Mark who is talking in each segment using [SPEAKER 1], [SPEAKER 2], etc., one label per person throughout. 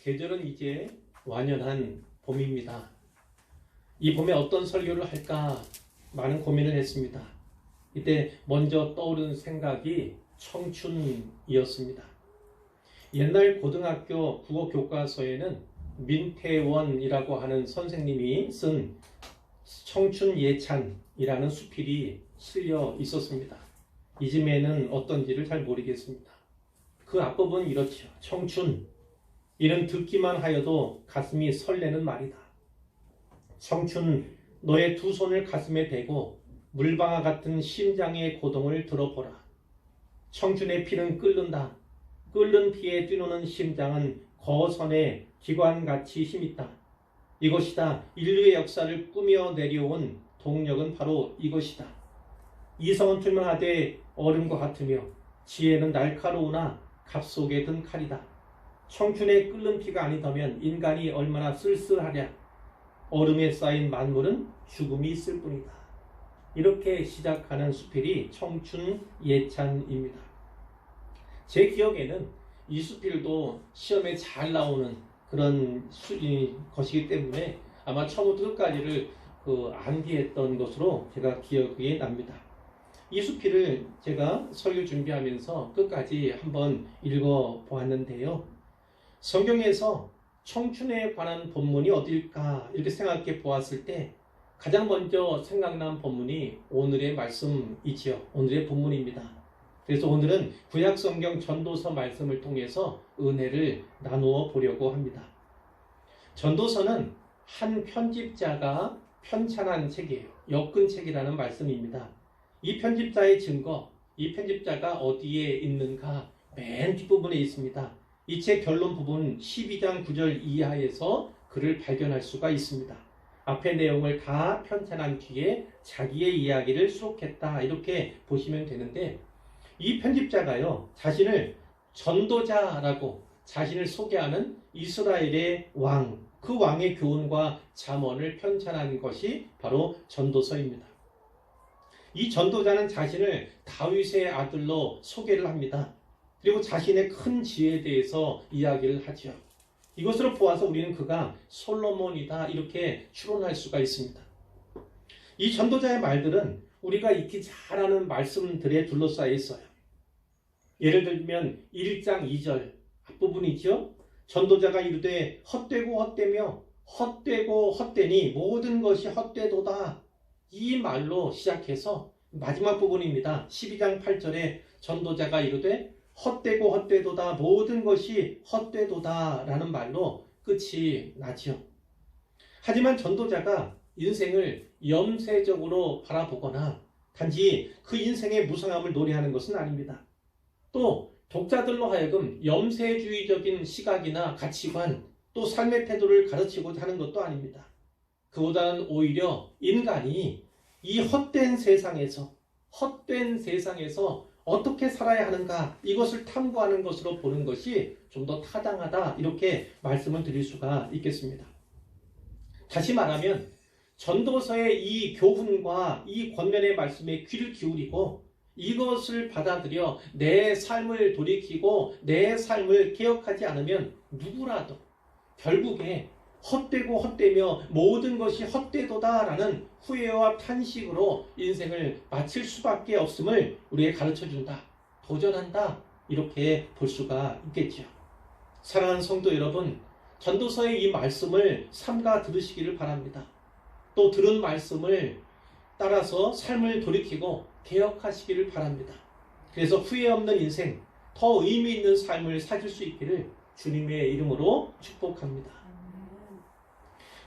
[SPEAKER 1] 계절은 이제 완연한 봄입니다. 이 봄에 어떤 설교를 할까 많은 고민을 했습니다. 이때 먼저 떠오른 생각이 청춘이었습니다. 옛날 고등학교 국어 교과서에는 민태원이라고 하는 선생님이 쓴 청춘 예찬이라는 수필이 실려 있었습니다. 이즘에는 어떤지를 잘 모르겠습니다. 그 앞부분 이렇죠. 청춘, 이는 듣기만 하여도 가슴이 설레는 말이다. 청춘, 너의 두 손을 가슴에 대고 물방아 같은 심장의 고동을 들어보라. 청춘의 피는 끓는다. 끓는 피에 뛰노는 심장은 거선의 기관같이 힘있다. 이것이다. 인류의 역사를 꾸며 내려온 동력은 바로 이것이다. 이성은 투명하되 얼음과 같으며 지혜는 날카로우나 갑 속에 든 칼이다. 청춘의 끓는 피가 아니다면 인간이 얼마나 쓸쓸하랴. 얼음에 쌓인 만물은 죽음이 있을 뿐이다. 이렇게 시작하는 수필이 청춘 예찬입니다. 제 기억에는 이 수필도 시험에 잘 나오는 그런 것이기 때문에 아마 처음부터 끝까지를 암기했던 것으로 제가 기억이 납니다. 이 수필을 제가 설교 준비하면서 끝까지 한번 읽어보았는데요. 성경에서 청춘에 관한 본문이 어딜까 이렇게 생각해 보았을 때 가장 먼저 생각난 본문이 오늘의 말씀이지요. 오늘의 본문입니다. 그래서 오늘은 구약성경 전도서 말씀을 통해서 은혜를 나누어 보려고 합니다. 전도서는 한 편집자가 편찬한 책이에요. 엮은 책이라는 말씀입니다. 이 편집자의 증거, 이 편집자가 어디에 있는가 맨 뒷부분에 있습니다. 이 책 결론 부분 12장 9절 이하에서 그를 발견할 수가 있습니다. 앞의 내용을 다 편찬한 뒤에 자기의 이야기를 수록했다 이렇게 보시면 되는데 이 편집자가요 자신을 전도자라고 자신을 소개하는 이스라엘의 왕, 그 왕의 교훈과 잠언을 편찬한 것이 바로 전도서입니다. 이 전도자는 자신을 다윗의 아들로 소개를 합니다. 그리고 자신의 큰 지혜에 대해서 이야기를 하죠. 이것으로 보아서 우리는 그가 솔로몬이다 이렇게 추론할 수가 있습니다. 이 전도자의 말들은 우리가 익히 잘 아는 말씀들에 둘러싸여 있어요. 예를 들면 1장 2절 앞부분이죠. 전도자가 이르되 헛되고 헛되며 헛되고 헛되니 모든 것이 헛되도다. 이 말로 시작해서 마지막 부분입니다. 12장 8절에 전도자가 이르되 헛되고 헛되도다 모든 것이 헛되도다 라는 말로 끝이 나죠. 하지만 전도자가 인생을 염세적으로 바라보거나 단지 그 인생의 무상함을 노래하는 것은 아닙니다. 또 독자들로 하여금 염세주의적인 시각이나 가치관 또 삶의 태도를 가르치고자 하는 것도 아닙니다. 그보다는 오히려 인간이 이 헛된 세상에서 어떻게 살아야 하는가 이것을 탐구하는 것으로 보는 것이 좀 더 타당하다 이렇게 말씀을 드릴 수가 있겠습니다. 다시 말하면 전도서의 이 교훈과 이 권면의 말씀에 귀를 기울이고 이것을 받아들여 내 삶을 돌이키고 내 삶을 개혁하지 않으면 누구라도 결국에 헛되고 헛되며 모든 것이 헛되도다라는 후회와 탄식으로 인생을 마칠 수밖에 없음을 우리에게 가르쳐준다. 도전한다. 이렇게 볼 수가 있겠죠. 사랑하는 성도 여러분, 전도서의 이 말씀을 삼가 들으시기를 바랍니다. 또 들은 말씀을 따라서 삶을 돌이키고 개혁하시기를 바랍니다. 그래서 후회 없는 인생, 더 의미 있는 삶을 사실 수 있기를 주님의 이름으로 축복합니다.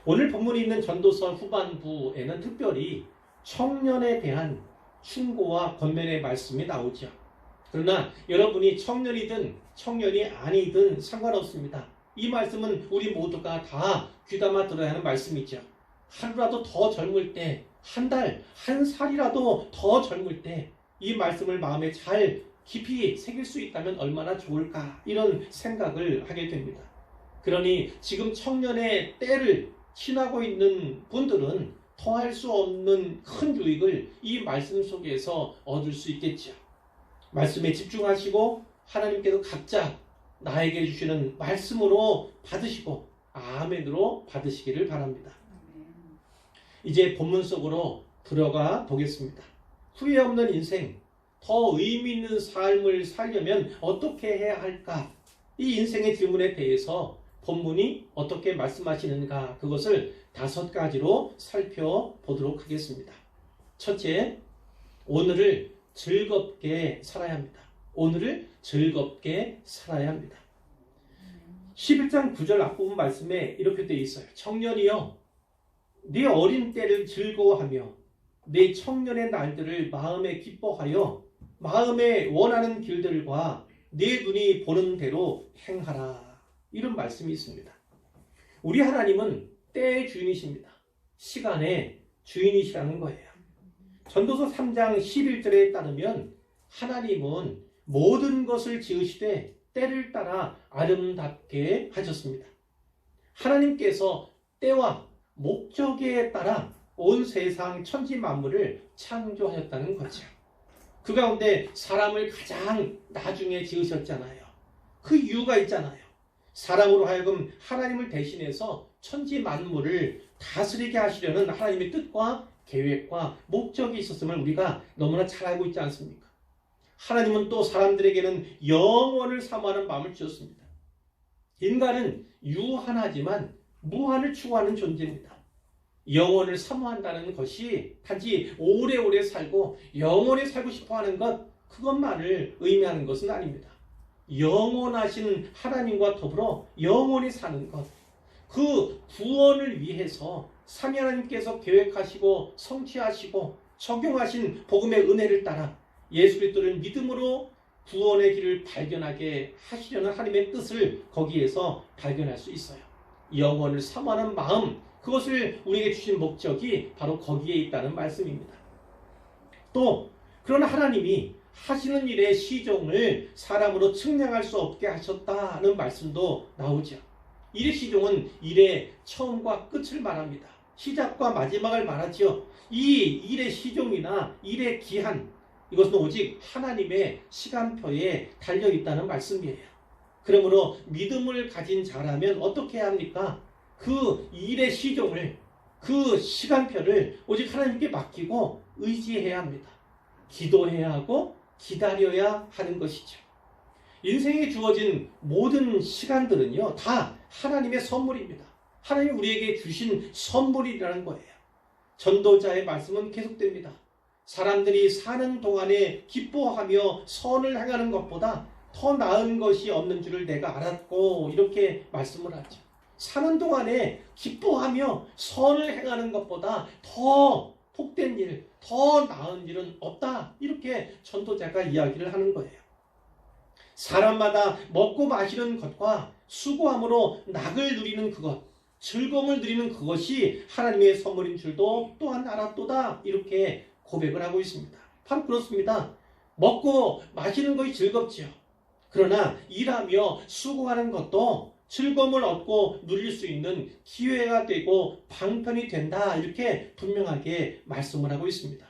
[SPEAKER 1] 오늘 본문이 있는 전도서 후반부에는 특별히 청년에 대한 충고와 권면의 말씀이 나오죠. 그러나 여러분이 청년이든 청년이 아니든 상관없습니다. 이 말씀은 우리 모두가 다 귀담아 들어야 하는 말씀이죠. 하루라도 더 젊을 때, 한 달, 한 살이라도 더 젊을 때 이 말씀을 마음에 잘 깊이 새길 수 있다면 얼마나 좋을까 이런 생각을 하게 됩니다. 그러니 지금 청년의 때를 지나고 있는 분들은 더할 수 없는 큰 유익을 이 말씀 속에서 얻을 수 있겠죠. 말씀에 집중하시고 하나님께서 각자 나에게 주시는 말씀으로 받으시고 아멘으로 받으시기를 바랍니다. 이제 본문 속으로 들어가 보겠습니다. 후회 없는 인생, 더 의미 있는 삶을 살려면 어떻게 해야 할까? 이 인생의 질문에 대해서 본문이 어떻게 말씀하시는가, 그것을 5가지로 살펴보도록 하겠습니다. 첫째, 오늘을 즐겁게 살아야 합니다. 오늘을 즐겁게 살아야 합니다. 11장 9절 앞부분 말씀에 이렇게 되어 있어요. 청년이여, 네 어린 때를 즐거워하며 네 청년의 날들을 마음에 기뻐하여 마음에 원하는 길들과 네 눈이 보는 대로 행하라. 이런 말씀이 있습니다. 우리 하나님은 때의 주인이십니다. 시간의 주인이시라는 거예요. 전도서 3장 11절에 따르면 하나님은 모든 것을 지으시되 때를 따라 아름답게 하셨습니다. 하나님께서 때와 목적에 따라 온 세상 천지 만물을 창조하셨다는 거죠. 그 가운데 사람을 가장 나중에 지으셨잖아요. 그 이유가 있잖아요. 사람으로 하여금 하나님을 대신해서 천지 만물을 다스리게 하시려는 하나님의 뜻과 계획과 목적이 있었음을 우리가 너무나 잘 알고 있지 않습니까? 하나님은 또 사람들에게는 영원을 사모하는 마음을 주셨습니다. 인간은 유한하지만 무한을 추구하는 존재입니다. 영원을 사모한다는 것이 단지 오래오래 살고 영원히 살고 싶어하는 것, 그것만을 의미하는 것은 아닙니다. 영원하신 하나님과 더불어 영원히 사는 것, 그 구원을 위해서 삼위 하나님께서 계획하시고 성취하시고 적용하신 복음의 은혜를 따라 예수 그리스도를 믿음으로 구원의 길을 발견하게 하시려는 하나님의 뜻을 거기에서 발견할 수 있어요. 영원을 사모하는 마음, 그것을 우리에게 주신 목적이 바로 거기에 있다는 말씀입니다. 또 그러나 하나님이 하시는 일의 시종을 사람으로 측량할 수 없게 하셨다는 말씀도 나오죠. 일의 시종은 일의 처음과 끝을 말합니다. 시작과 마지막을 말하죠. 이 일의 시종이나 일의 기한, 이것은 오직 하나님의 시간표에 달려있다는 말씀이에요. 그러므로 믿음을 가진 자라면 어떻게 해야 합니까? 그 일의 시종을, 그 시간표를 오직 하나님께 맡기고 의지해야 합니다. 기도해야 하고 기다려야 하는 것이죠. 인생에 주어진 모든 시간들은요, 다 하나님의 선물입니다. 하나님이 우리에게 주신 선물이라는 거예요. 전도자의 말씀은 계속됩니다. 사람들이 사는 동안에 기뻐하며 선을 행하는 것보다 더 나은 것이 없는 줄을 내가 알았고, 이렇게 말씀을 하죠. 사는 동안에 기뻐하며 선을 행하는 것보다 더 복된 일, 더 나은 일은 없다, 이렇게 전도자가 이야기를 하는 거예요. 사람마다 먹고 마시는 것과 수고함으로 낙을 누리는 그것, 즐거움을 누리는 그것이 하나님의 선물인 줄도 또한 알았도다, 이렇게 고백을 하고 있습니다. 바로 그렇습니다. 먹고 마시는 것이 즐겁지요. 그러나 일하며 수고하는 것도 즐거움을 얻고 누릴 수 있는 기회가 되고 방편이 된다, 이렇게 분명하게 말씀을 하고 있습니다.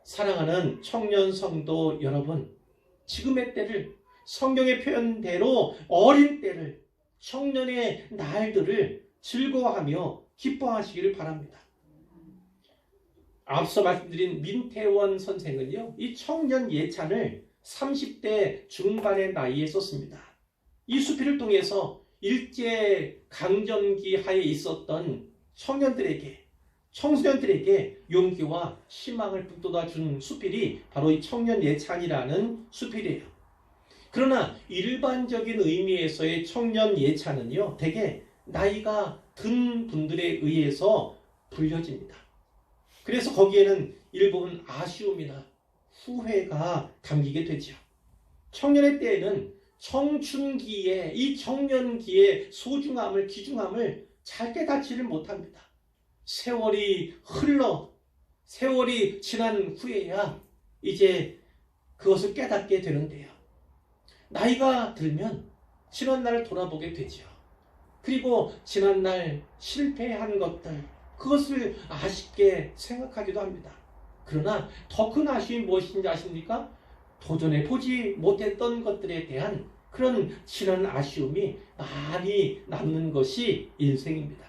[SPEAKER 1] 사랑하는 청년 성도 여러분, 지금의 때를, 성경의 표현대로 어린 때를, 청년의 날들을 즐거워하며 기뻐하시기를 바랍니다. 앞서 말씀드린 민태원 선생은요, 이 청년 예찬을 30대 중반의 나이에 썼습니다. 이 수필을 통해서 일제 강점기 하에 있었던 청년들에게, 청소년들에게 용기와 희망을 북돋아 준 수필이 바로 이 청년 예찬이라는 수필이에요. 그러나 일반적인 의미에서의 청년 예찬은요, 대개 나이가 든 분들에 의해서 불려집니다. 그래서 거기에는 일부분 아쉬움이나 후회가 담기게 되죠. 청년의 때에는 청춘기에, 이 청년기의 소중함을, 귀중함을 잘 깨닫지를 못합니다. 세월이 흘러, 세월이 지난 후에야 이제 그것을 깨닫게 되는데요. 나이가 들면 지난 날을 돌아보게 되죠. 그리고 지난 날 실패한 것들, 그것을 아쉽게 생각하기도 합니다. 그러나 더 큰 아쉬움이 무엇인지 아십니까? 도전해보지 못했던 것들에 대한 그런 지난 아쉬움이 많이 남는 것이 인생입니다.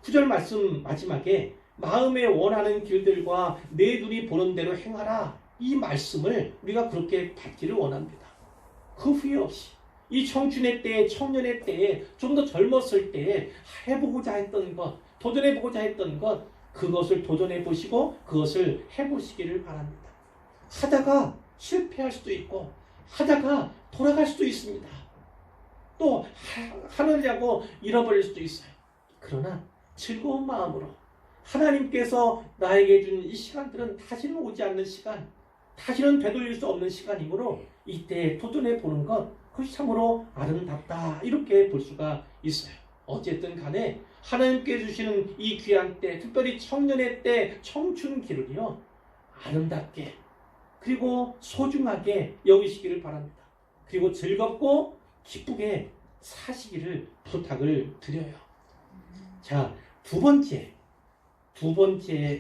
[SPEAKER 1] 9절 말씀 마지막에 마음에 원하는 길들과 내 눈이 보는 대로 행하라. 이 말씀을 우리가 그렇게 받기를 원합니다. 그 후회 없이 이 청춘의 때에, 청년의 때에, 좀 더 젊었을 때에 해보고자 했던 것, 도전해보고자 했던 것, 그것을 도전해보시고 그것을 해보시기를 바랍니다. 하다가 실패할 수도 있고 하다가 돌아갈 수도 있습니다. 또 하느냐고 잃어버릴 수도 있어요. 그러나 즐거운 마음으로 하나님께서 나에게 준 이 시간들은 다시는 오지 않는 시간, 다시는 되돌릴 수 없는 시간이므로 이때 도전해보는 것, 그것이 참으로 아름답다, 이렇게 볼 수가 있어요. 어쨌든 간에 하나님께 주시는 이 귀한 때, 특별히 청년의 때, 청춘기를요 아름답게 그리고 소중하게 여기시기를 바랍니다. 그리고 즐겁고 기쁘게 사시기를 부탁을 드려요. 자, 두 번째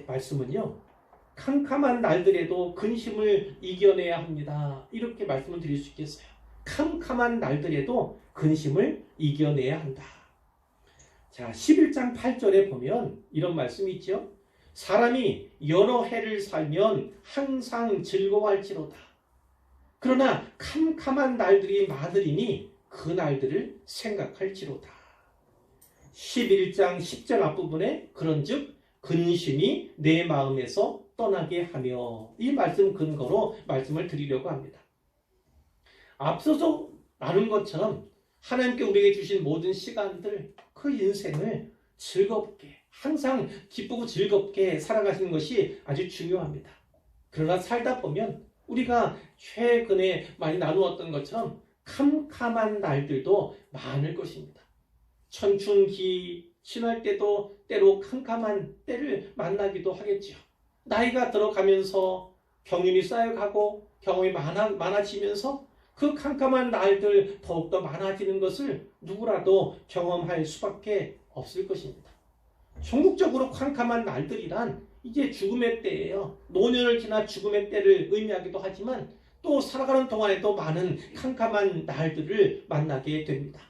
[SPEAKER 1] 말씀은요, 캄캄한 날들에도 근심을 이겨내야 합니다. 이렇게 말씀을 드릴 수 있겠어요. 캄캄한 날들에도 근심을 이겨내야 한다. 자, 11장 8절에 보면 이런 말씀이 있죠. 사람이 여러 해를 살면 항상 즐거워할지로다. 그러나 캄캄한 날들이 많으리니 그 날들을 생각할지로다. 11장 10절 앞부분에 그런즉 근심이 내 마음에서 떠나게 하며, 이 말씀 근거로 말씀을 드리려고 합니다. 앞서서 나눈 것처럼 하나님께 우리에게 주신 모든 시간들, 그 인생을 즐겁게, 항상 기쁘고 즐겁게 살아가시는 것이 아주 중요합니다. 그러나 살다 보면 우리가 최근에 많이 나누었던 것처럼 캄캄한 날들도 많을 것입니다. 청춘기 지날 때도 때로 캄캄한 때를 만나기도 하겠죠. 나이가 들어가면서 경륜이 쌓여가고 경험이 많아지면서 그 캄캄한 날들 더욱더 많아지는 것을 누구라도 경험할 수밖에 없을 것입니다. 종국적으로 캄캄한 날들이란 이제 죽음의 때예요. 노년을 지나 죽음의 때를 의미하기도 하지만 또 살아가는 동안에도 많은 캄캄한 날들을 만나게 됩니다.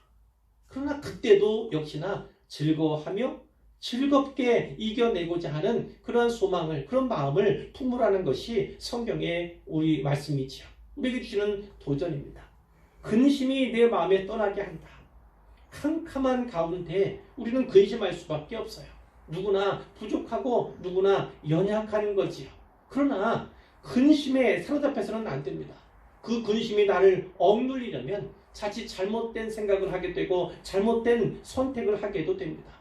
[SPEAKER 1] 그러나 그때도 역시나 즐거워하며 즐겁게 이겨내고자 하는 그런 소망을, 그런 마음을 품으라는 것이 성경의 우리 말씀이지요. 우리에게 주시는 도전입니다. 근심이 내 마음에 떠나게 한다. 캄캄한 가운데 우리는 근심할 수밖에 없어요. 누구나 부족하고 누구나 연약한 거지요. 그러나 근심에 사로잡혀서는 안 됩니다. 그 근심이 나를 억눌리려면 자칫 잘못된 생각을 하게 되고 잘못된 선택을 하게도 됩니다.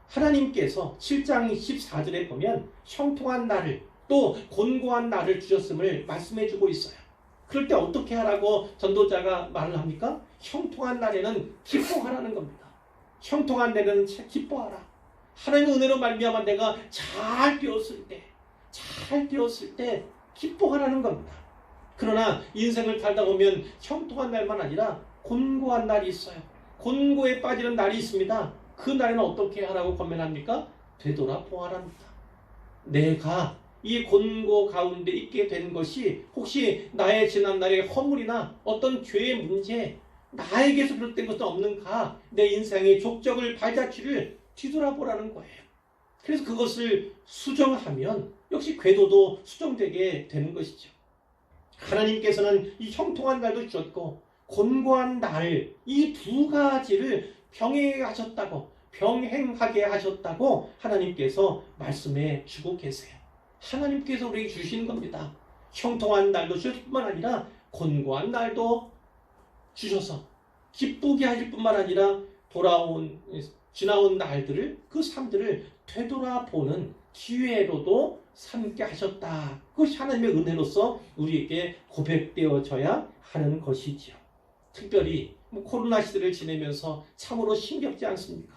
[SPEAKER 1] 하나님께서 7장 14절에 보면 형통한 날을, 또 곤고한 날을 주셨음을 말씀해주고 있어요. 그럴 때 어떻게 하라고 전도자가 말을 합니까? 형통한 날에는 기뻐하라는 겁니다. 형통한 날에는 기뻐하라. 하나님의 은혜로 말미암아 내가 잘 되었을 때 기뻐하라는 겁니다. 그러나 인생을 살다 보면 형통한 날만 아니라 곤고한 날이 있어요. 곤고에 빠지는 날이 있습니다. 그 날에는 어떻게 하라고 권면합니까? 되돌아보아랍니다. 내가 이 곤고 가운데 있게 된 것이 혹시 나의 지난날의 허물이나 어떤 죄의 문제, 나에게서 비롯된 것은 없는가? 내 인생의 족적을 발자취를 뒤돌아보라는 거예요. 그래서 그것을 수정하면 역시 궤도도 수정되게 되는 것이죠. 하나님께서는 이 형통한 날도 주셨고 곤고한 날, 이 두 가지를 병행하게 하셨다고 하나님께서 말씀해 주고 계세요. 하나님께서 우리에게 주시는 겁니다. 형통한 날도 주실 뿐만 아니라 곤고한 날도 주셔서 기쁘게 하실 뿐만 아니라 지나온 날들을, 그 삶들을 되돌아보는 기회로도 삼게 하셨다. 그것이 하나님의 은혜로서 우리에게 고백되어져야 하는 것이지요. 특별히 코로나 시대를 지내면서 참으로 힘겹지 않습니까?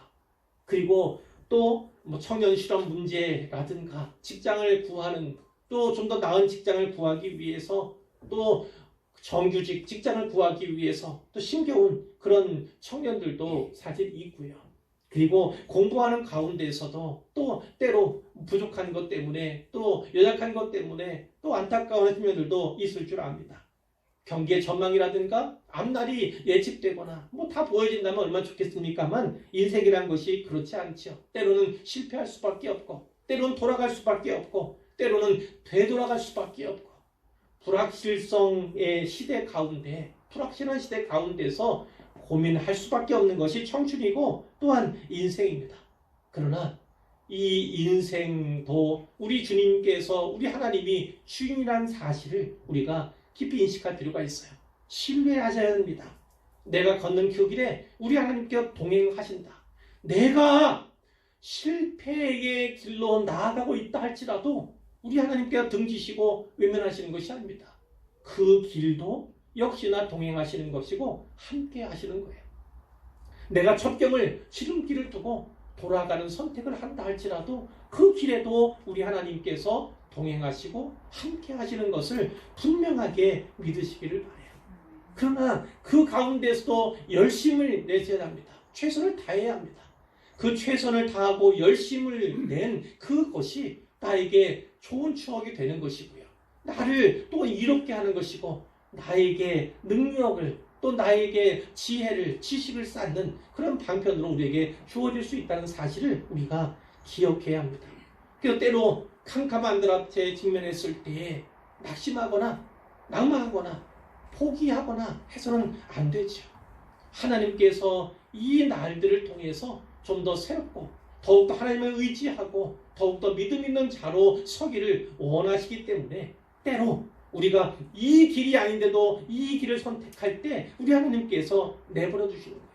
[SPEAKER 1] 그리고 또 청년 실업 문제라든가 직장을 구하는, 또 좀 더 나은 직장을 구하기 위해서, 또 정규직 직장을 구하기 위해서 또 힘겨운 그런 청년들도 사실 있고요. 그리고 공부하는 가운데에서도 또 때로 부족한 것 때문에, 또 연약한 것 때문에 또 안타까운 청년들도 있을 줄 압니다. 경기의 전망이라든가 앞날이 예측되거나 뭐 다 보여진다면 얼마나 좋겠습니까만 인생이란 것이 그렇지 않죠. 때로는 실패할 수밖에 없고 때로는 돌아갈 수밖에 없고 때로는 되돌아갈 수밖에 없고 불확실성의 시대 가운데 불확실한 시대 가운데서 고민할 수밖에 없는 것이 청춘이고 또한 인생입니다. 그러나 이 인생도 우리 주님께서 우리 하나님이 주인이라는 사실을 우리가 깊이 인식할 필요가 있어야 합니다. 내가 걷는 그 길에 우리 하나님께서 동행하신다. 내가 실패의 길로 나아가고 있다 할지라도 우리 하나님께서 등지시고 외면하시는 것이 아닙니다. 그 길도 역시나 동행하시는 것이고 함께 하시는 거예요. 내가 첩경을 지름길을 두고 돌아가는 선택을 한다 할지라도 그 길에도 우리 하나님께서 동행하시고 함께 하시는 것을 분명하게 믿으시기를 바라요. 그러나 그 가운데서도 열심을 내셔야 합니다. 최선을 다해야 합니다. 그 최선을 다하고 열심을 낸 그것이 나에게 좋은 추억이 되는 것이고요. 나를 또 이롭게 하는 것이고 나에게 능력을 또 나에게 지혜를 지식을 쌓는 그런 방편으로 우리에게 주어질 수 있다는 사실을 우리가 기억해야 합니다. 그래서 때로 캄캄한 들 앞에 직면했을 때에 낙심하거나 낙마하거나 포기하거나 해서는 안 되죠. 하나님께서 이 날들을 통해서 좀 더 새롭고 더욱더 하나님을 의지하고 더욱더 믿음 있는 자로 서기를 원하시기 때문에 때로 우리가 이 길이 아닌데도 이 길을 선택할 때 우리 하나님께서 내버려 주시는 거예요.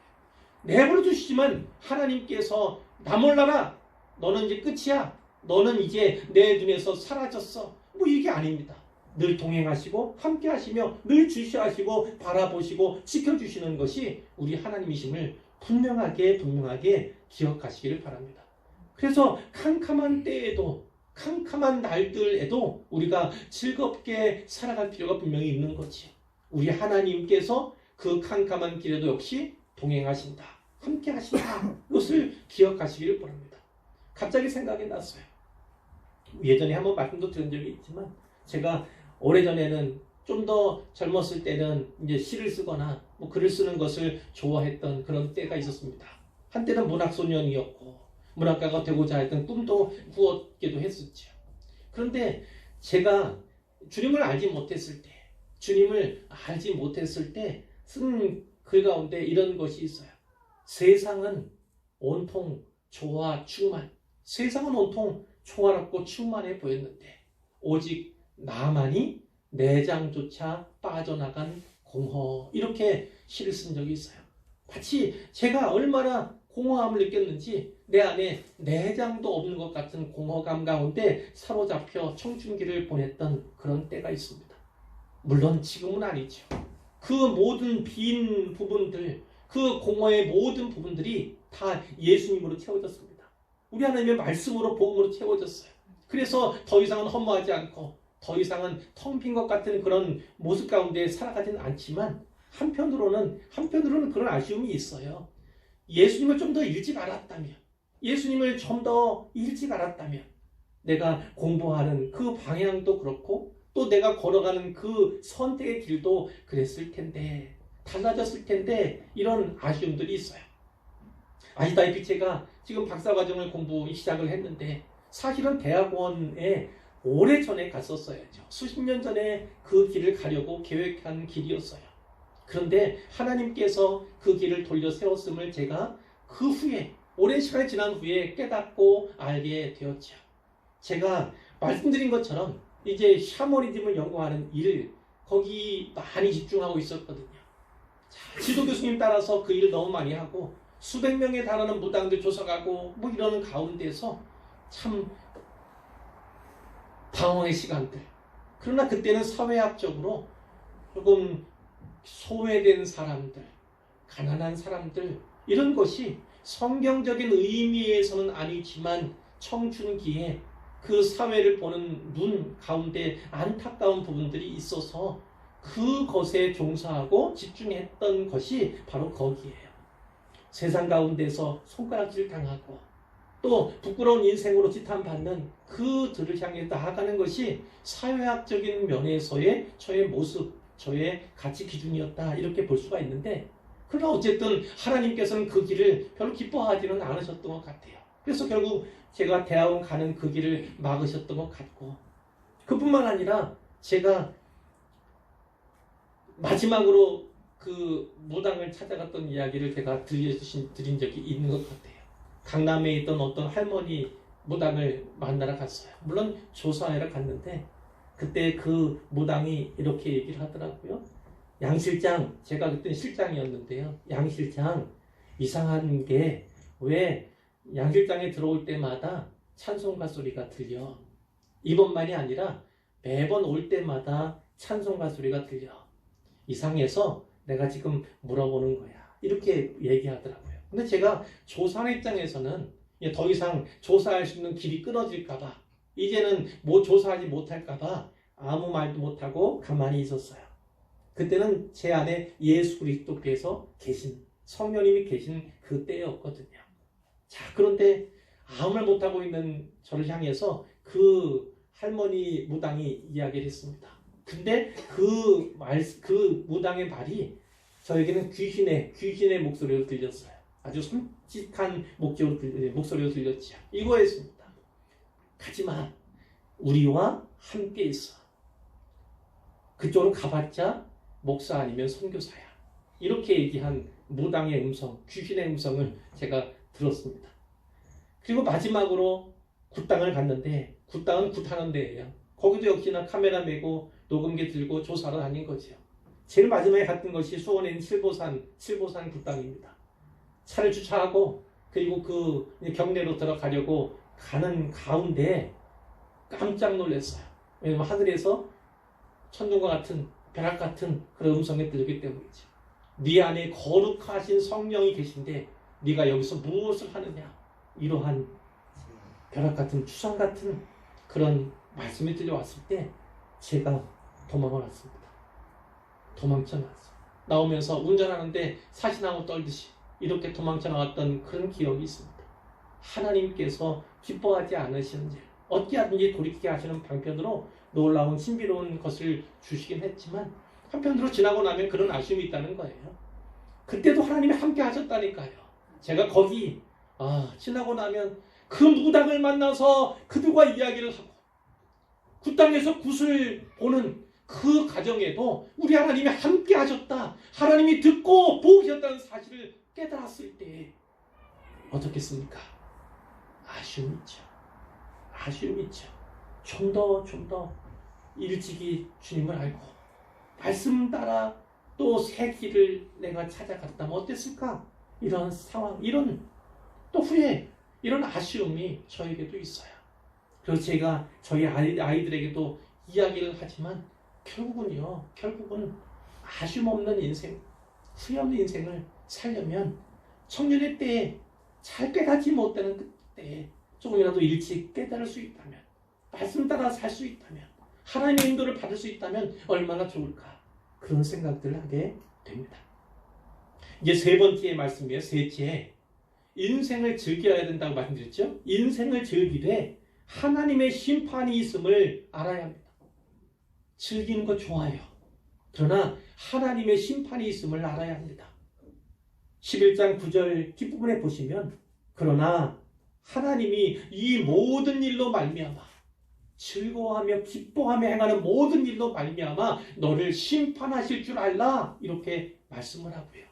[SPEAKER 1] 내버려 주시지만 하나님께서 나 몰라라. 너는 이제 끝이야. 너는 이제 내 눈에서 사라졌어. 뭐 이게 아닙니다. 늘 동행하시고 함께 하시며 늘 주시하시고 바라보시고 지켜주시는 것이 우리 하나님이심을 분명하게 기억하시기를 바랍니다. 그래서 캄캄한 때에도 캄캄한 날들에도 우리가 즐겁게 살아갈 필요가 분명히 있는 거지. 우리 하나님께서 그 캄캄한 길에도 역시 동행하신다. 함께 하신다. 이것을 기억하시기를 바랍니다. 갑자기 생각이 났어요. 예전에 한번 말씀도 드린 적이 있지만 제가 오래전에는 좀 더 젊었을 때는 이제 시를 쓰거나 뭐 글을 쓰는 것을 좋아했던 그런 때가 있었습니다. 한때는 문학소년이었고 문학가가 되고자 했던 꿈도 꾸었기도 했었죠. 그런데 제가 주님을 알지 못했을 때 쓴 글 가운데 이런 것이 있어요. 세상은 온통 조화 충만. 세상은 온통 총알없고 충만해 보였는데 오직 나만이 내장조차 빠져나간 공허. 이렇게 시를 쓴 적이 있어요. 마치 제가 얼마나 공허함을 느꼈는지 내 안에 내장도 없는 것 같은 공허감 가운데 사로잡혀 청춘기를 보냈던 그런 때가 있습니다. 물론 지금은 아니죠. 그 모든 빈 부분들, 그 공허의 모든 부분들이 다 예수님으로 채워졌습니다. 우리 하나님의 말씀으로 복음으로 채워졌어요. 그래서 더 이상은 허무하지 않고 더 이상은 텅 빈 것 같은 그런 모습 가운데 살아가지는 않지만 한편으로는 그런 아쉬움이 있어요. 예수님을 좀 더 일찍 알았다면 내가 공부하는 그 방향도 그렇고 또 내가 걸어가는 그 선택의 길도 그랬을 텐데 달라졌을 텐데 이런 아쉬움들이 있어요. 아시다시피 제가 지금 박사과정을 공부 시작을 했는데 사실은 대학원에 오래전에 갔었어야죠. 수십 년 전에 그 길을 가려고 계획한 길이었어요. 그런데 하나님께서 그 길을 돌려 세웠음을 제가 그 후에 오랜 시간이 지난 후에 깨닫고 알게 되었죠. 제가 말씀드린 것처럼 이제 샤머니즘을 연구하는 일 거기 많이 집중하고 있었거든요. 지도 교수님 따라서 그 일을 너무 많이 하고 수백 명에 달하는 무당들 조사가고 뭐 이러는 가운데서 참 방황의 시간들. 그러나 그때는 사회학적으로 조금 소외된 사람들, 가난한 사람들 이런 것이 성경적인 의미에서는 아니지만 청춘기에 그 사회를 보는 눈 가운데 안타까운 부분들이 있어서 그것에 종사하고 집중했던 것이 바로 거기에요. 세상 가운데서 손가락질 당하고 또 부끄러운 인생으로 지탄받는 그들을 향해 나아가는 것이 사회학적인 면에서의 저의 모습, 저의 가치 기준이었다 이렇게 볼 수가 있는데, 그러나 어쨌든 하나님께서는 그 길을 별로 기뻐하지는 않으셨던 것 같아요. 그래서 결국 제가 대학원 가는 그 길을 막으셨던 것 같고, 그뿐만 아니라 제가 마지막으로 그 무당을 찾아갔던 이야기를 제가 드린 적이 있는 것 같아요. 강남에 있던 어떤 할머니 무당을 만나러 갔어요. 물론 조사하러 갔는데 그때 그 무당이 이렇게 얘기를 하더라고요. 양 실장, 제가 그때 실장이었는데요. 양 실장, 이상한 게 왜 양 실장에 들어올 때마다 찬송가 소리가 들려. 이번만이 아니라 매번 올 때마다 찬송가 소리가 들려. 이상해서 내가 지금 물어보는 거야. 이렇게 얘기하더라고요. 근데 제가 조사하는 입장에서는 더 이상 조사할 수 있는 길이 끊어질까봐, 이제는 뭐 조사하지 못할까봐 아무 말도 못하고 가만히 있었어요. 그때는 제 안에 예수 그리스도께서 계신, 성령님이 계신 그때였거든요. 자, 그런데 아무 말 못하고 있는 저를 향해서 그 할머니 무당이 이야기를 했습니다. 근데 그 무당의 말이 저에게는 귀신의 목소리로 들렸어요. 아주 섬찟한 목소리로 들렸죠. 이거였습니다. 가지마. 우리와 함께 있어. 그쪽으로 가봤자 목사 아니면 선교사야. 이렇게 얘기한 무당의 음성, 귀신의 음성을 제가 들었습니다. 그리고 마지막으로 굿당을 갔는데, 굿당은 굿하는 데예요. 거기도 역시나 카메라 메고 녹음기 들고 조사로 다닌 거죠. 제일 마지막에 갔던 것이 수원에 있는 칠보산 굿당입니다. 차를 주차하고 그리고 그 경내로 들어가려고 가는 가운데 깜짝 놀랐어요. 왜냐면 하늘에서 천둥과 같은 벼락 같은 그런 음성이 들리기 때문이죠. 네 안에 거룩하신 성령이 계신데 네가 여기서 무엇을 하느냐. 이러한 벼락 같은 추상 같은 그런 말씀이 들려왔을 때 제가 도망을 왔습니다. 도망쳐 나왔어요. 나오면서 운전하는데 사시나무 떨듯이 이렇게 도망쳐 나왔던 그런 기억이 있습니다. 하나님께서 기뻐하지 않으시는 일, 어떻게 하든지 돌이키게 하시는 방편으로 놀라운 신비로운 것을 주시긴 했지만, 한편으로 지나고 나면 그런 아쉬움이 있다는 거예요. 그때도 하나님이 함께 하셨다니까요. 제가 거기 지나고 나면 그 무당을 만나서 그들과 이야기를 하고 그 땅에서 굿을 보는 그 과정에도 우리 하나님이 함께 하셨다, 하나님이 듣고 보셨다는 사실을 깨달았을 때 어떻겠습니까? 아쉬움이 있죠. 좀 더 일찍이 주님을 알고 말씀 따라 또 새 길을 내가 찾아갔다면 어땠을까? 이런 상황, 이런 또 후회, 이런 아쉬움이 저에게도 있어요. 그래서 제가 저희 아이들에게도 이야기를 하지만 결국은 아쉬움 없는 인생, 후회 없는 인생을 살려면 청년의 때에 잘 깨닫지 못하는 그때에 조금이라도 일찍 깨달을 수 있다면, 말씀 따라 살 수 있다면, 하나님의 인도를 받을 수 있다면 얼마나 좋을까, 그런 생각들을 하게 됩니다. 이제 세 번째 말씀이에요. 셋째, 인생을 즐겨야 된다고 말씀드렸죠. 인생을 즐기되 하나님의 심판이 있음을 알아야 합니다. 즐기는 거 좋아요. 그러나 하나님의 심판이 있음을 알아야 합니다. 11장 9절 뒷부분에 보시면, 그러나 하나님이 이 모든 일로 말미암아 즐거워하며 기뻐하며 행하는 모든 일로 말미암아 너를 심판하실 줄 알라, 이렇게 말씀을 하고요.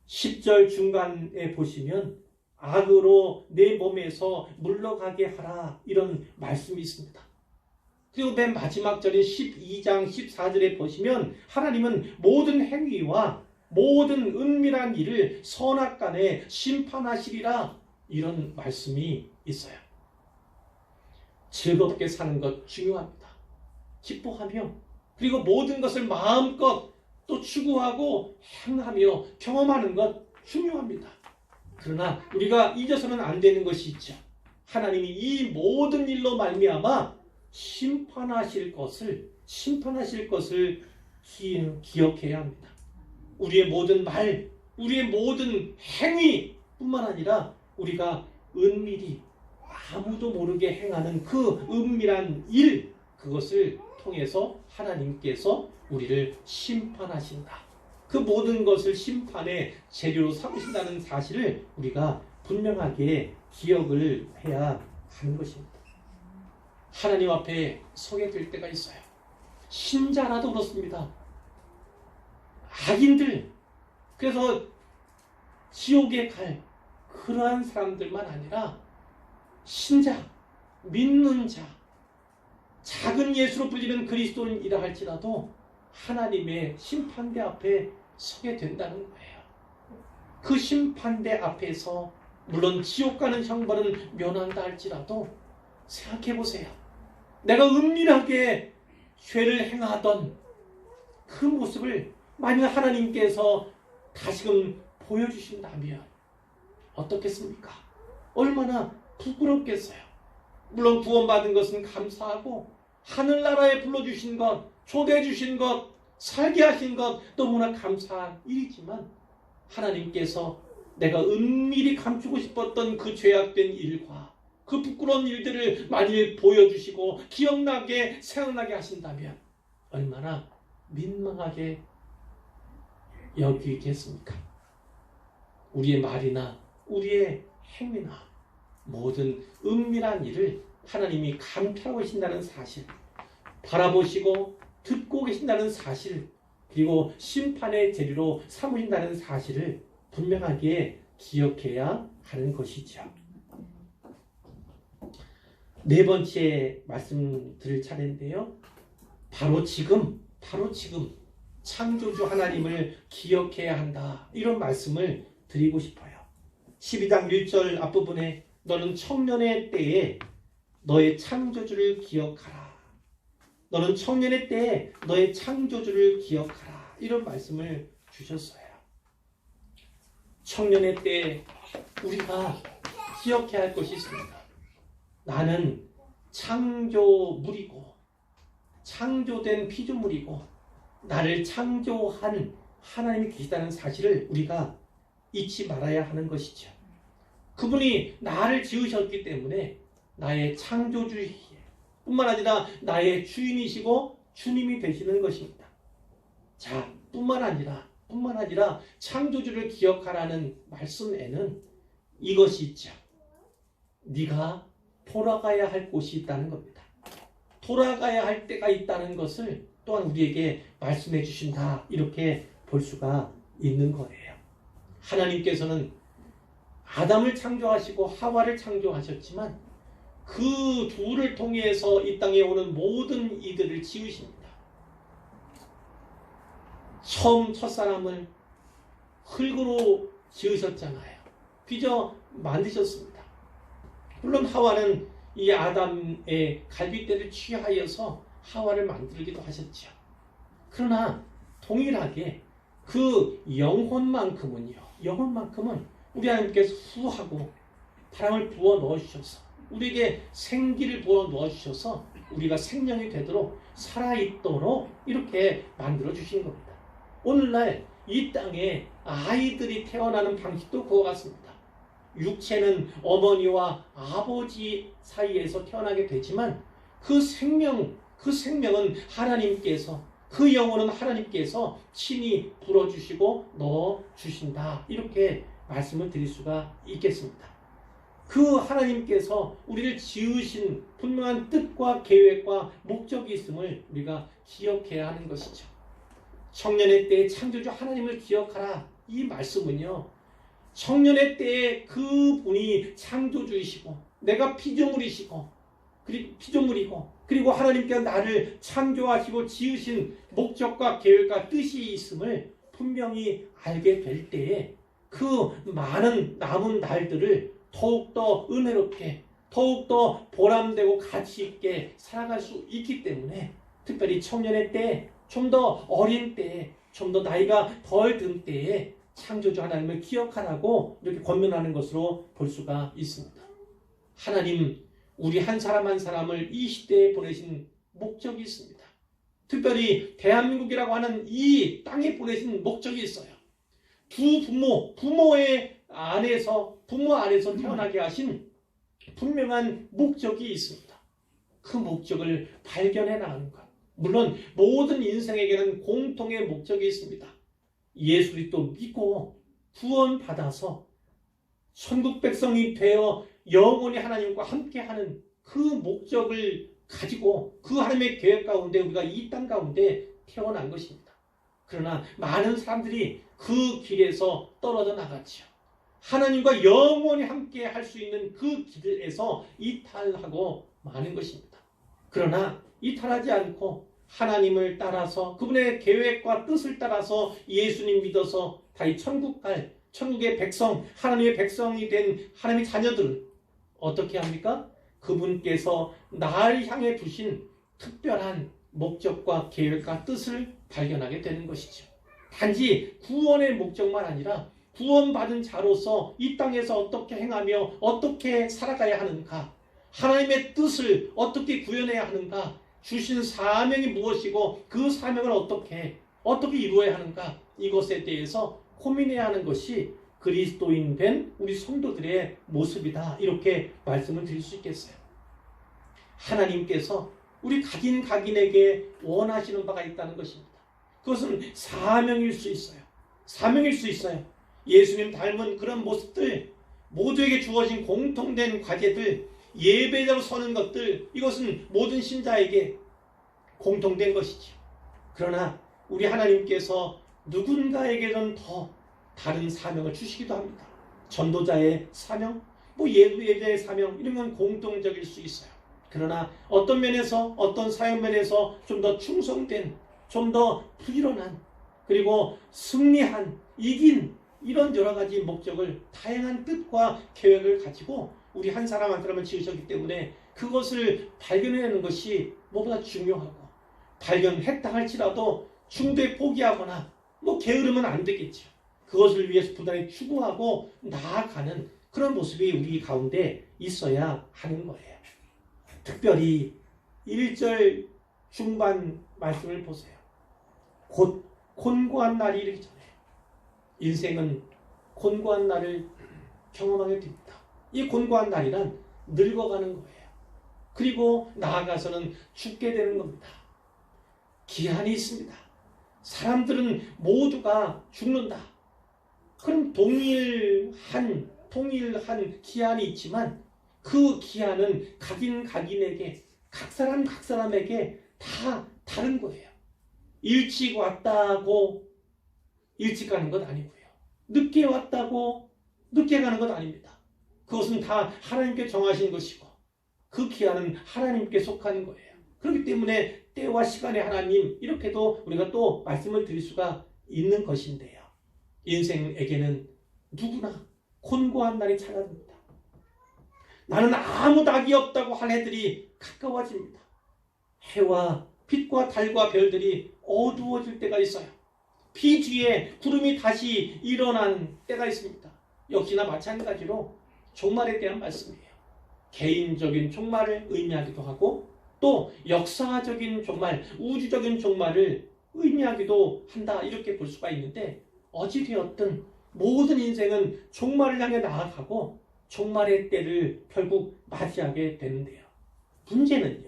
[SPEAKER 1] 10절 중간에 보시면 악으로 내 몸에서 물러가게 하라, 이런 말씀이 있습니다. 그리고 맨 마지막 절인 12장 14절에 보시면 하나님은 모든 행위와 모든 은밀한 일을 선악간에 심판하시리라, 이런 말씀이 있어요. 즐겁게 사는 것 중요합니다. 기뻐하며, 그리고 모든 것을 마음껏 또 추구하고 행하며 경험하는 것 중요합니다. 그러나 우리가 잊어서는 안 되는 것이 있죠. 하나님이 이 모든 일로 말미암아 심판하실 것을 기억해야 합니다. 우리의 모든 말, 우리의 모든 행위뿐만 아니라 우리가 은밀히 아무도 모르게 행하는 그 은밀한 일, 그것을 통해서 하나님께서 우리를 심판하신다. 그 모든 것을 심판의 재료로 삼으신다는 사실을 우리가 분명하게 기억을 해야 하는 것입니다. 하나님 앞에 서게 될 때가 있어요. 신자라도 그렇습니다. 악인들, 그래서 지옥에 갈 그러한 사람들만 아니라 신자, 믿는 자, 작은 예수로 불리는 그리스도인이라 할지라도 하나님의 심판대 앞에 서게 된다는 거예요. 그 심판대 앞에서 물론 지옥 가는 형벌은 면한다 할지라도 생각해 보세요. 내가 은밀하게 죄를 행하던 그 모습을 만약 하나님께서 다시금 보여주신다면 어떻겠습니까? 얼마나 부끄럽겠어요. 물론 구원받은 것은 감사하고 하늘나라에 불러주신 것, 초대해 주신 것, 살게 하신 것 너무나 감사한 일이지만 하나님께서 내가 은밀히 감추고 싶었던 그 죄악된 일과 그 부끄러운 일들을 만일 보여주시고 기억나게 생각나게 하신다면 얼마나 민망하게 여기겠습니까? 우리의 말이나 우리의 행위나 모든 은밀한 일을 하나님이 감찰하고 계신다는 사실, 바라보시고 듣고 계신다는 사실, 그리고 심판의 재료로 삼으신다는 사실을 분명하게 기억해야 하는 것이죠. 네 번째 말씀드릴 차례인데요. 바로 지금 창조주 하나님을 기억해야 한다. 이런 말씀을 드리고 싶어요. 12장 1절 앞부분에 너는 청년의 때에 너의 창조주를 기억하라. 너는 청년의 때에 너의 창조주를 기억하라. 이런 말씀을 주셨어요. 청년의 때에 우리가 기억해야 할 것이 있습니다. 나는 창조물이고 창조된 피조물이고 나를 창조한 하나님이 계시다는 사실을 우리가 잊지 말아야 하는 것이죠. 그분이 나를 지으셨기 때문에 나의 창조주이시에 뿐만 아니라 나의 주인이시고 주님이 되시는 것입니다. 자, 뿐만 아니라 창조주를 기억하라는 말씀에는 이것이 있죠. 네가 돌아가야 할 곳이 있다는 겁니다. 돌아가야 할 때가 있다는 것을 또한 우리에게 말씀해 주신다. 이렇게 볼 수가 있는 거예요. 하나님께서는 아담을 창조하시고 하와를 창조하셨지만 그 둘을 통해서 이 땅에 오는 모든 이들을 지으십니다. 처음 첫사람을 흙으로 지으셨잖아요. 빚어 만드셨습니다. 물론 하와는 이 아담의 갈빗대를 취하여서 하와를 만들기도 하셨죠. 그러나 동일하게 그 영혼만큼은 우리 하나님께서 후하고 바람을 부어 넣어주셔서 우리에게 생기를 부어 넣어주셔서 우리가 생명이 되도록 살아있도록 이렇게 만들어주신 겁니다. 오늘날 이 땅에 아이들이 태어나는 방식도 그와 같습니다. 육체는 어머니와 아버지 사이에서 태어나게 되지만 그 생명은 하나님께서, 그 영혼은 하나님께서 친히 불어주시고 넣어주신다. 이렇게 말씀을 드릴 수가 있겠습니다. 그 하나님께서 우리를 지으신 분명한 뜻과 계획과 목적이 있음을 우리가 기억해야 하는 것이죠. 청년의 때에 창조주 하나님을 기억하라. 이 말씀은요, 청년의 때에 그분이 창조주이시고 내가 피조물이고 그리고 하나님께서 나를 창조하시고 지으신 목적과 계획과 뜻이 있음을 분명히 알게 될 때에 그 많은 남은 날들을 더욱더 은혜롭게 더욱더 보람되고 가치 있게 살아갈 수 있기 때문에 특별히 청년의 때, 좀 더 어린 때에, 좀 더 나이가 덜 든 때에 창조주 하나님을 기억하라고 이렇게 권면하는 것으로 볼 수가 있습니다. 하나님, 우리 한 사람 한 사람을 이 시대에 보내신 목적이 있습니다. 특별히 대한민국이라고 하는 이 땅에 보내신 목적이 있어요. 두 부모의 부모 안에서 태어나게 하신 분명한 목적이 있습니다. 그 목적을 발견해 나가는 것, 물론 모든 인생에게는 공통의 목적이 있습니다. 예수 그리스도 믿고 구원받아서 천국 백성이 되어 영원히 하나님과 함께하는 그 목적을 가지고 그 하나님의 계획 가운데 우리가 이 땅 가운데 태어난 것입니다. 그러나 많은 사람들이 그 길에서 떨어져 나갔지요. 하나님과 영원히 함께 할 수 있는 그 길에서 이탈하고 마는 것입니다. 그러나 이탈하지 않고 하나님을 따라서 그분의 계획과 뜻을 따라서 예수님 믿어서 다시 천국 갈 천국의 백성, 하나님의 백성이 된 하나님의 자녀들은 어떻게 합니까? 그분께서 나를 향해 두신 특별한 목적과 계획과 뜻을 발견하게 되는 것이죠. 단지 구원의 목적만 아니라 구원받은 자로서 이 땅에서 어떻게 행하며 어떻게 살아가야 하는가, 하나님의 뜻을 어떻게 구현해야 하는가, 주신 사명이 무엇이고 그 사명을 어떻게 이루어야 하는가, 이것에 대해서 고민해야 하는 것이 그리스도인 된 우리 성도들의 모습이다. 이렇게 말씀을 드릴 수 있겠어요. 하나님께서 우리 각인에게 원하시는 바가 있다는 것입니다. 그것은 사명일 수 있어요. 사명일 수 있어요. 예수님 닮은 그런 모습들, 모두에게 주어진 공통된 과제들, 예배자로 서는 것들, 이것은 모든 신자에게 공통된 것이죠. 그러나 우리 하나님께서 누군가에게는 더 다른 사명을 주시기도 합니다. 전도자의 사명, 예배자의 사명, 이런 건 공통적일 수 있어요. 그러나 어떤 면에서, 어떤 사역 면에서 좀 더 충성된, 좀 더 부지런한, 그리고 승리한, 이긴 이런 여러 가지 목적을, 다양한 뜻과 계획을 가지고 우리 한 사람 한 사람을 지으셨기 때문에 그것을 발견해내는 것이 무엇보다 중요하고, 발견했다 할지라도 중도에 포기하거나 게으르면 안 되겠죠. 그것을 위해서 부단히 추구하고 나아가는 그런 모습이 우리 가운데 있어야 하는 거예요. 특별히 1절 중반 말씀을 보세요. 곧 곤고한 날이 이르기 전에, 인생은 곤고한 날을 경험하게 됩니다. 이 곤고한 날이란 늙어가는 거예요. 그리고 나아가서는 죽게 되는 겁니다. 기한이 있습니다. 사람들은 모두가 죽는다. 그럼 동일한 기한이 있지만 그 기한은 각인에게, 각 사람에게 다 다른 거예요. 일찍 왔다고 일찍 가는 것 아니고요. 늦게 왔다고 늦게 가는 것 아닙니다. 그것은 다 하나님께 정하신 것이고 그 기한은 하나님께 속하는 거예요. 그렇기 때문에 때와 시간의 하나님, 이렇게도 우리가 또 말씀을 드릴 수가 있는 것인데요. 인생에게는 누구나 곤고한 날이 찾아옵니다. 나는 아무 낙이 없다고 할 해들이 가까워집니다. 해와 빛과 달과 별들이 어두워질 때가 있어요. 비 뒤에 구름이 다시 일어나는 때가 있습니다. 역시나 마찬가지로 종말에 대한 말씀이에요. 개인적인 종말을 의미하기도 하고 또 역사적인 종말, 우주적인 종말을 의미하기도 한다, 이렇게 볼 수가 있는데, 어찌되었든 모든 인생은 종말을 향해 나아가고 종말의 때를 결국 맞이하게 되는데요. 문제는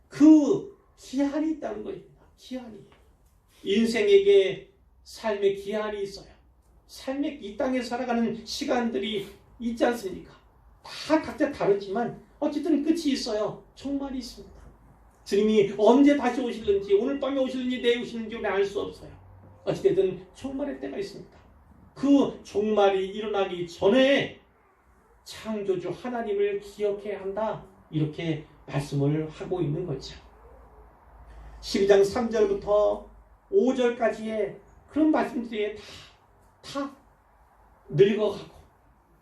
[SPEAKER 1] 그 기한이 있다는 것입니다. 기한이. 인생에게 삶의 기한이 있어요. 삶의 이 땅에 살아가는 시간들이 있지 않습니까? 다 각자 다르지만 어쨌든 끝이 있어요. 종말이 있습니다. 주님이 언제 다시 오실는지, 오늘 밤에 오실는지 내일 오실는지 우리 알 수 없어요. 어찌됐든 종말의 때가 있습니다. 그 종말이 일어나기 전에 창조주 하나님을 기억해야 한다, 이렇게 말씀을 하고 있는 거죠. 12장 3절부터 5절까지의 그런 말씀들이 다 늙어가고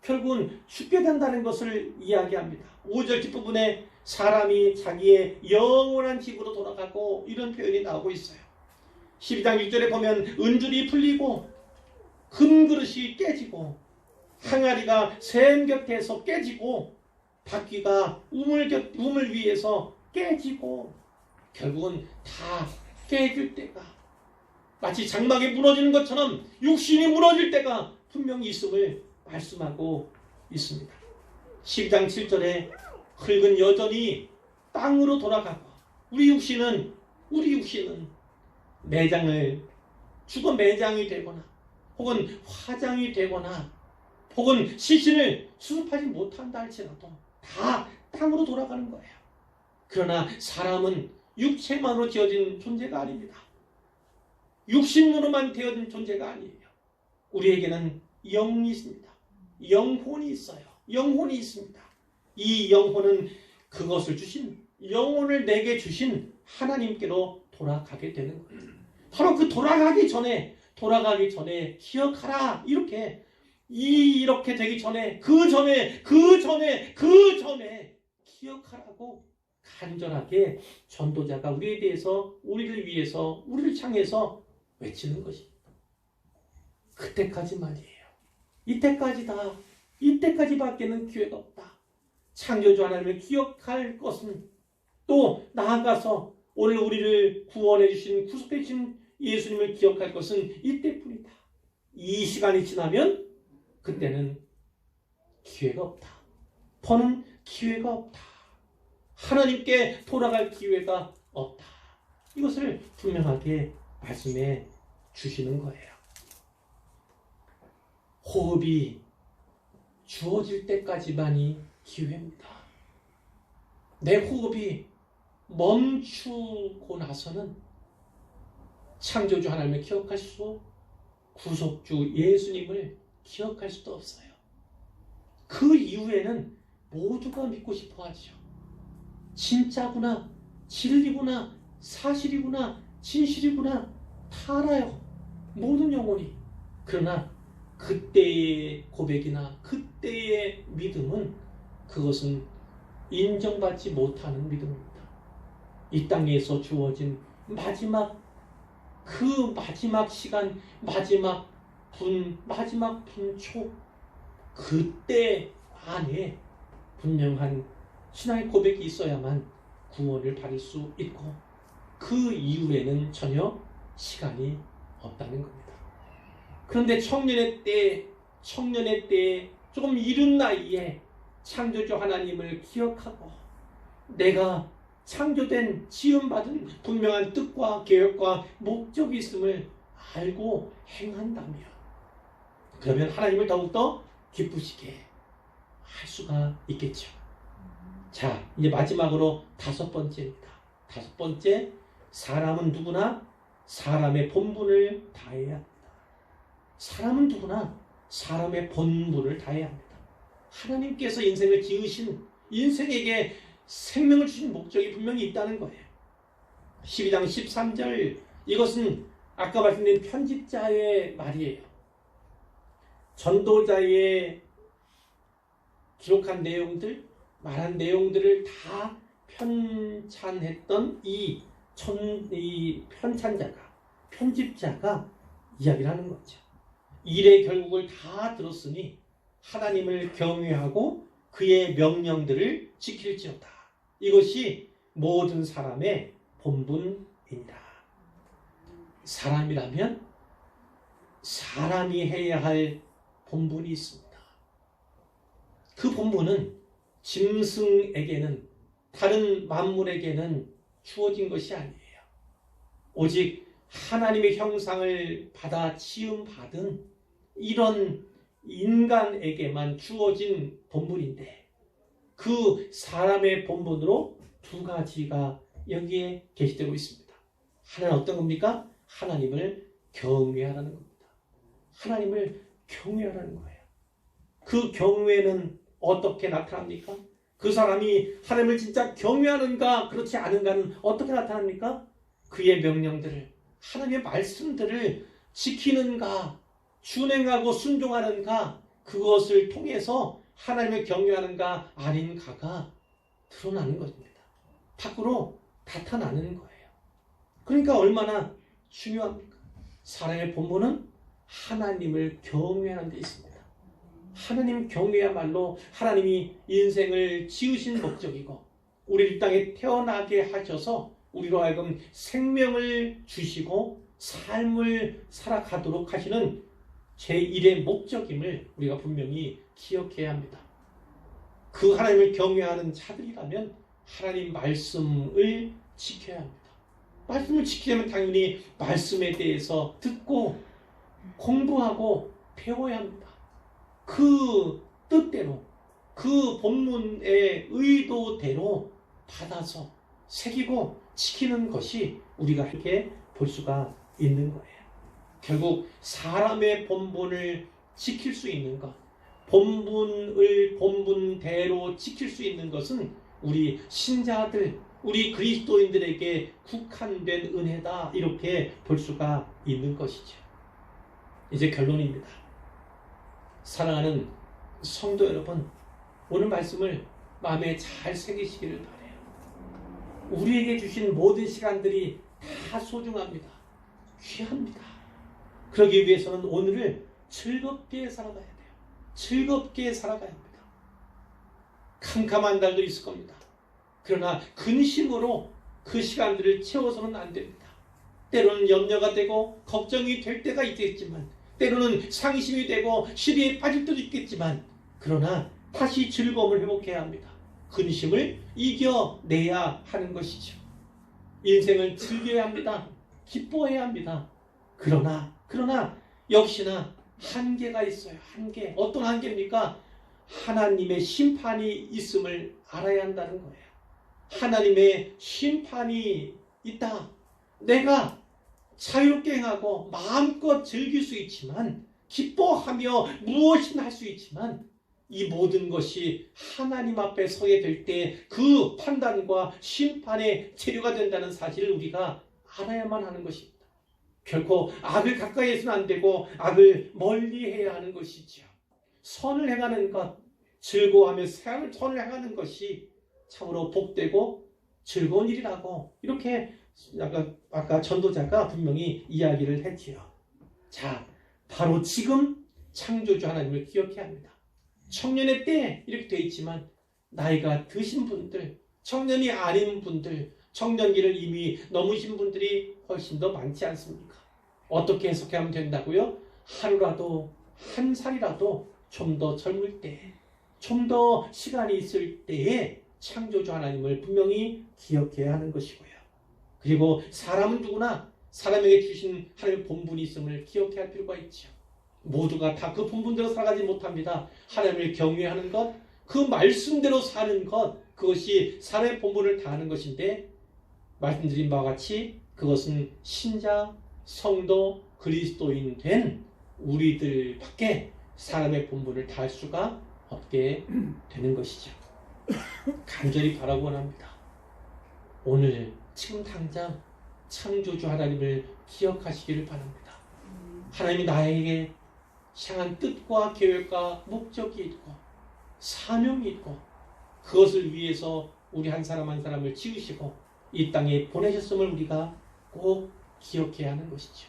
[SPEAKER 1] 결국은 죽게 된다는 것을 이야기합니다. 5절 뒷부분에 사람이 자기의 영원한 집으로 돌아가고, 이런 표현이 나오고 있어요. 12장 6절에 보면 은줄이 풀리고 금그릇이 깨지고 항아리가 샘 곁에서 깨지고 바퀴가 우물 위에서 깨지고, 결국은 다 깨질 때가, 마치 장막이 무너지는 것처럼 육신이 무너질 때가 분명히 있음을 말씀하고 있습니다. 12장 7절에 흙은 여전히 땅으로 돌아가고 우리 육신은 죽어 매장이 되거나 혹은 화장이 되거나 혹은 시신을 수습하지 못한다 할지라도 다 땅으로 돌아가는 거예요. 그러나 사람은 육체만으로 지어진 존재가 아닙니다. 육신으로만 되어진 존재가 아니에요. 우리에게는 영이 있습니다. 영혼이 있어요. 영혼이 있습니다. 이 영혼은 그것을 주신, 영혼을 내게 주신 하나님께로 돌아가게 되는 거예요. 바로 그 돌아가기 전에 기억하라. 이렇게 되기 전에 그 전에 기억하라고 간절하게 전도자가 우리에 대해서, 우리를 위해서, 우리를 향해서 외치는 것입니다. 그때까지만이에요. 이때까지밖에는 기회가 없다. 창조주 하나님을 기억할 것은, 또 나아가서 오늘 우리를 구원해 주신, 구속해 주신 예수님을 기억할 것은 이때뿐이다. 이 시간이 지나면 그때는 기회가 없다. 더는 기회가 없다. 하나님께 돌아갈 기회가 없다. 이것을 분명하게 말씀해 주시는 거예요. 호흡이 주어질 때까지만이 기회입니다. 내 호흡이 멈추고 나서는 창조주 하나님을 기억할 수, 구속주 예수님을 기억할 수도 없어요. 그 이후에는 모두가 믿고 싶어 하죠. 진짜구나, 진리구나, 사실이구나, 진실이구나 다 알아요. 모든 영혼이. 그러나 그때의 고백이나 그때의 믿음은, 그것은 인정받지 못하는 믿음입니다. 이 땅에서 주어진 마지막 시간, 마지막 분초, 그때 안에 분명한 신앙의 고백이 있어야만 구원을 받을 수 있고, 그 이후에는 전혀 시간이 없다는 겁니다. 그런데 청년의 때에 조금 이른 나이에 창조주 하나님을 기억하고 내가 창조된, 지음받은 분명한 뜻과 계획과 목적이 있음을 알고 행한다면, 그러면 하나님을 더욱더 기쁘시게 할 수가 있겠죠. 자, 이제 마지막으로 5번째입니다. 5번째, 사람은 누구나 사람의 본분을 다해야 합니다. 사람은 누구나 사람의 본분을 다해야 합니다. 하나님께서 인생을 지으신, 인생에게 생명을 주신 목적이 분명히 있다는 거예요. 12장 13절, 이것은 아까 말씀드린 편집자의 말이에요. 전도자의 기록한 내용들, 말한 내용들을 다 편찬했던 이 편집자가 이야기를 하는 거죠. 일의 결국을 다 들었으니 하나님을 경외하고 그의 명령들을 지킬지어다. 이것이 모든 사람의 본분이니라. 사람이라면 사람이 해야 할 본분이 있습니다. 그 본분은 짐승에게는, 다른 만물에게는 주어진 것이 아니에요. 오직 하나님의 형상을 받아 지음받은 이런 인간에게만 주어진 본분인데, 그 사람의 본분으로 2가지가 여기에 게시되고 있습니다. 하나는 어떤 겁니까? 하나님을 경외하라는 겁니다. 하나님을 경외하라는 거예요. 그 경외는 어떻게 나타납니까? 그 사람이 하나님을 진짜 경외하는가 그렇지 않은가는 어떻게 나타납니까? 그의 명령들을, 하나님의 말씀들을 지키는가, 준행하고 순종하는가, 그것을 통해서 하나님을 경외하는가 아닌가가 드러나는 것입니다. 밖으로 나타나는 거예요. 그러니까 얼마나 중요합니까? 사람의 본분은 하나님을 경외하는 데 있습니다. 하나님 경외야말로 하나님이 인생을 지으신 목적이고, 우리 이 땅에 태어나게 하셔서 우리로 하여금 생명을 주시고 삶을 살아가도록 하시는 제1의 목적임을 우리가 분명히 기억해야 합니다. 그 하나님을 경외하는 자들이라면 하나님 말씀을 지켜야 합니다. 말씀을 지키려면 당연히 말씀에 대해서 듣고 공부하고 배워야 합니다. 그 뜻대로, 그 본문의 의도대로 받아서 새기고 지키는 것이 우리가 이렇게 볼 수가 있는 거예요. 결국 사람의 본분을 지킬 수 있는 것, 본분을 본분대로 지킬 수 있는 것은 우리 신자들, 우리 그리스도인들에게 국한된 은혜다, 이렇게 볼 수가 있는 것이죠. 이제 결론입니다. 사랑하는 성도 여러분, 오늘 말씀을 마음에 잘 새기시기를 바라요. 우리에게 주신 모든 시간들이 다 소중합니다. 귀합니다. 그러기 위해서는 오늘을 즐겁게 살아가야 돼요. 즐겁게 살아가야 합니다. 캄캄한 날도 있을 겁니다. 그러나 근심으로 그 시간들을 채워서는 안 됩니다. 때로는 염려가 되고 걱정이 될 때가 있겠지만, 때로는 상심이 되고 시리에 빠질 때도 있겠지만, 그러나 다시 즐거움을 회복해야 합니다. 근심을 이겨내야 하는 것이죠. 인생을 즐겨야 합니다. 기뻐해야 합니다. 그러나 역시나 한계가 있어요. 한계. 어떤 한계입니까? 하나님의 심판이 있음을 알아야 한다는 거예요. 하나님의 심판이 있다. 내가 자유롭게 행하고 마음껏 즐길 수 있지만, 기뻐하며 무엇이나 할 수 있지만, 이 모든 것이 하나님 앞에 서게 될 때 그 판단과 심판의 재료가 된다는 사실을 우리가 알아야만 하는 것입니다. 결코 악을 가까이 해서는 안 되고 악을 멀리해야 하는 것이죠. 선을 행하는 것, 즐거워하며 선을 행하는 것이 참으로 복되고 즐거운 일이라고, 이렇게 아까 전도자가 분명히 이야기를 했지요. 자, 바로 지금 창조주 하나님을 기억해야 합니다. 청년의 때 이렇게 되어 있지만, 나이가 드신 분들, 청년이 아닌 분들, 청년기를 이미 넘으신 분들이 훨씬 더 많지 않습니까? 어떻게 해석하면 된다고요? 하루라도, 한 살이라도 좀 더 젊을 때, 좀 더 시간이 있을 때에 창조주 하나님을 분명히 기억해야 하는 것이고요. 그리고 사람은 누구나 사람에게 주신 하나님의 본분이 있음을 기억해야 할 필요가 있죠. 모두가 다 그 본분대로 살아가지 못합니다. 하나님을 경외하는 것, 그 말씀대로 사는 것, 그것이 사람의 본분을 다하는 것인데, 말씀드린 바와 같이 그것은 신자, 성도, 그리스도인 된 우리들밖에 사람의 본분을 다할 수가 없게 되는 것이죠. 간절히 바라고 원합니다. 오늘 지금 당장 창조주 하나님을 기억하시기를 바랍니다. 하나님이 나에게 향한 뜻과 계획과 목적이 있고 사명이 있고, 그것을 위해서 우리 한 사람 한 사람을 지으시고 이 땅에 보내셨음을 우리가 꼭 기억해야 하는 것이죠.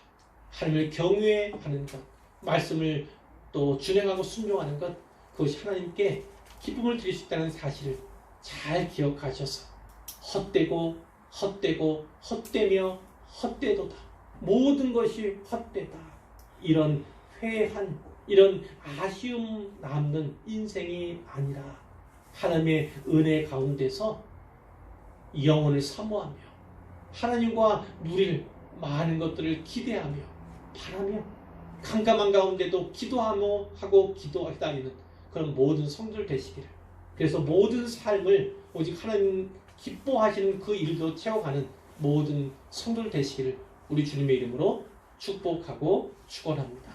[SPEAKER 1] 하나님을 경외하는 것, 말씀을 또 준행하고 순종하는 것, 그것이 하나님께 기쁨을 드릴 수 있다는 사실을 잘 기억하셔서 헛되고 헛되며 헛되도다, 모든 것이 헛되다, 이런 회한, 이런 아쉬움 남는 인생이 아니라 하나님의 은혜 가운데서 영혼을 사모하며 하나님과 누릴 많은 것들을 기대하며 바라며 캄캄한 가운데도 기도하고 기도하다니는 그런 모든 성도들 되시기를, 그래서 모든 삶을 오직 하나님 기뻐하시는 그 일도 채워가는 모든 성도들 되시기를 우리 주님의 이름으로 축복하고 축원합니다.